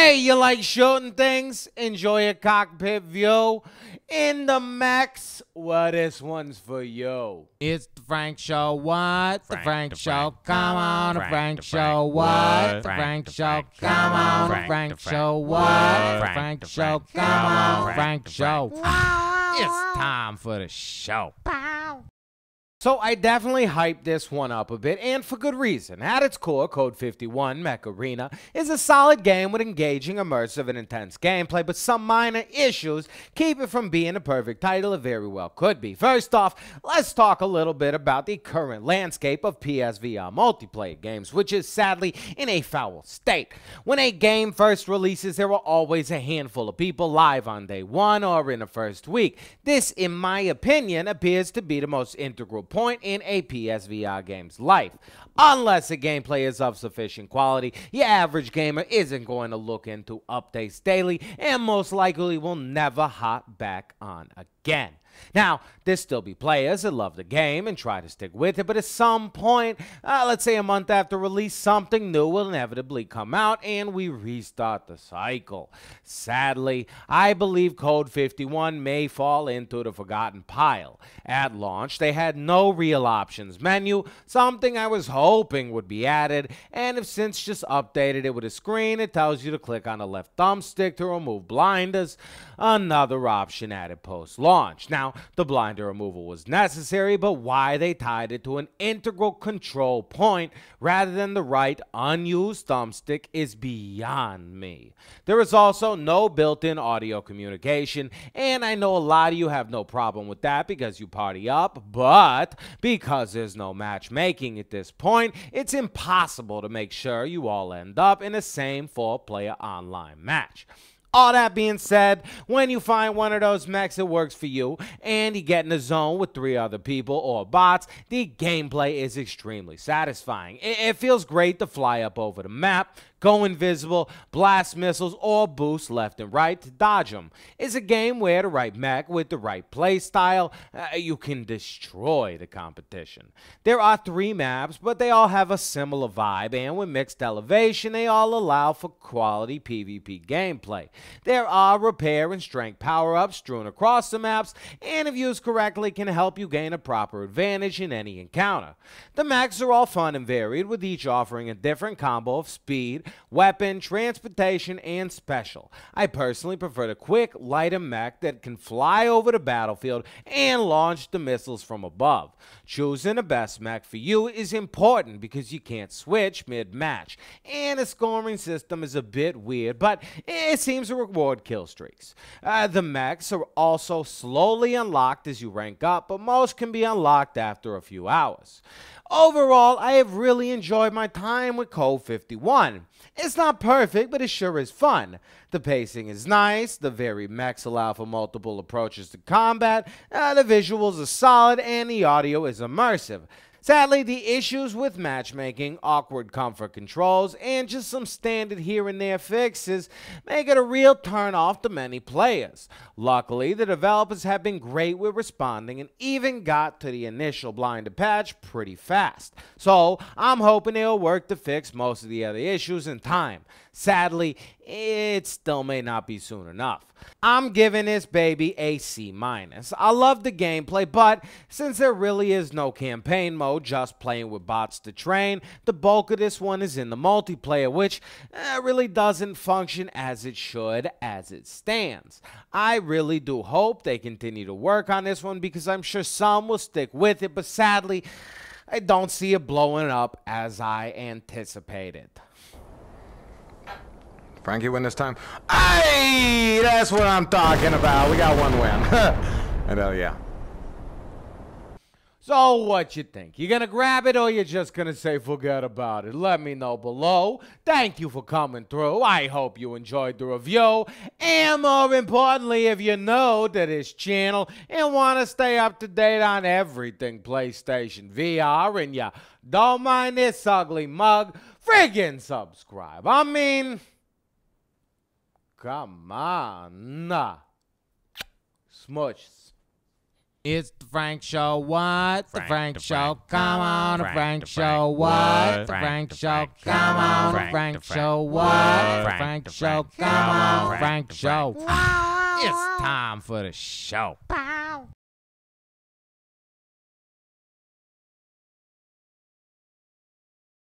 Hey, you like shooting things? Enjoy a cockpit view? In the Mechs? Well, this one's for you. It's the Frank Show. What? The Frank Show. Come on, the Frank Show. What? The Frank Show. Come on, the Frank Show. What? The Frank Show. Come on, the Frank Show. It's time for the show. So I definitely hyped this one up a bit, and for good reason. At its core, Code 51 Mech Arena is a solid game with engaging, immersive, and intense gameplay, but some minor issues keep it from being a perfect title it very well could be. First off, let's talk a little bit about the current landscape of PSVR multiplayer games, which is sadly in a foul state. When a game first releases, there are always a handful of people live on day one or in the first week. This, in my opinion, appears to be the most integral point in a PSVR game's life. Unless the gameplay is of sufficient quality, your average gamer isn't going to look into updates daily and most likely will never hop back on again. Now, there still be players that love the game and try to stick with it, but at some point, let's say a month after release, something new will inevitably come out and we restart the cycle. Sadly, I believe Code 51 may fall into the forgotten pile. At launch, they had no real options menu, something I was hoping would be added, and have since just updated it with a screen that tells you to click on the left thumbstick to remove blinders, another option added post-launch. Now, the blinder removal was necessary, but why they tied it to an integral control point rather than the right unused thumbstick is beyond me. There is also no built-in audio communication, and I know a lot of you have no problem with that because you party up, but because there's no matchmaking at this point, it's impossible to make sure you all end up in the same 4-player online match. All that being said, when you find one of those mechs that works for you and you get in a zone with 3 other people or bots, the gameplay is extremely satisfying. It feels great to fly up over the map, go invisible, blast missiles, or boost left and right to dodge them. It's a game where the right mech with the right play style, you can destroy the competition. There are 3 maps, but they all have a similar vibe, and with mixed elevation, they all allow for quality PvP gameplay. There are repair and strength power-ups strewn across the maps, and if used correctly can help you gain a proper advantage in any encounter. The mechs are all fun and varied, with each offering a different combo of speed, weapon, transportation, and special. I personally prefer the quick, lighter mech that can fly over the battlefield and launch the missiles from above. Choosing the best mech for you is important because you can't switch mid-match, and the scoring system is a bit weird, but it seems to reward kill streaks. The mechs are also slowly unlocked as you rank up, but most can be unlocked after a few hours. Overall, I have really enjoyed my time with Code 51. It's not perfect, but it sure is fun. The pacing is nice, the varied mechs allow for multiple approaches to combat, the visuals are solid, and the audio is immersive. Sadly, the issues with matchmaking, awkward comfort controls, and just some standard here and there fixes make it a real turn-off to many players. Luckily, the developers have been great with responding and even got to the initial blinded patch pretty fast. So, I'm hoping they'll work to fix most of the other issues in time. Sadly, it still may not be soon enough. I'm giving this baby a C-. I love the gameplay, but since there really is no campaign mode, just playing with bots to train, the bulk of this one is in the multiplayer, which really doesn't function as it should as it stands. I really do hope they continue to work on this one because I'm sure some will stick with it, but sadly, I don't see it blowing up as I anticipated. Frankie win this time? Hey, that's what I'm talking about. We got one win. And hell yeah. So what you think? You gonna grab it or you just gonna say forget about it? Let me know below. Thank you for coming through. I hope you enjoyed the review. And more importantly, if you're new to this channel and want to stay up to date on everything PlayStation VR and you don't mind this ugly mug, friggin' subscribe. I mean, come on. Smush. It's the Frank Show. What? The Frank Show. Come on, the Frank Show. What? The Frank Show. Come on, the Frank Show. What? The Frank Show. Come on, Frank Show. It's time for the show.